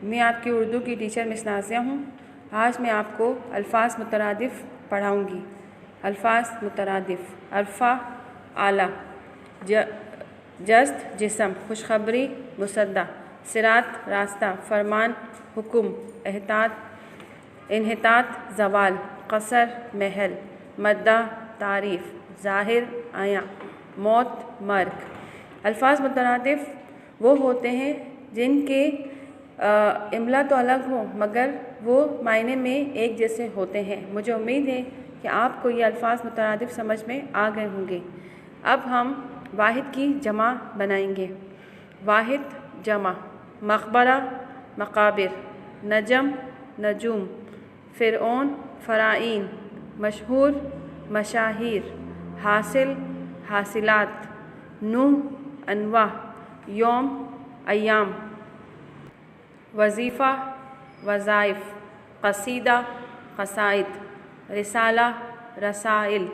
میں آپ کی اردو کی ٹیچر مس نازیہ ہوں۔ آج میں آپ کو الفاظ مترادف پڑھاؤں گی۔ الفاظ مترادف: عرفہ اعلیٰ، جست جسم، خوشخبری مصدع، صراط راستہ، فرمان حکم، انحطاط زوال، قصر محل، مدح تعریف، ظاہر عیاں، موت مرگ۔ الفاظ مترادف وہ ہوتے ہیں جن کے املا تو الگ ہوں مگر وہ معنی میں ایک جیسے ہوتے ہیں۔ مجھے امید ہے کہ آپ کو یہ الفاظ مترادف سمجھ میں آ گئے ہوں گے۔ اب ہم واحد کی جمع بنائیں گے۔ واحد جمع: مقبرہ مقابر، نجم نجوم، فرعون فرائین، مشہور مشاہیر، حاصل حاصلات، نوع انواع، یوم ایام، وظیفہ وظائف، قصیدہ قصائد، رسالہ رسائل۔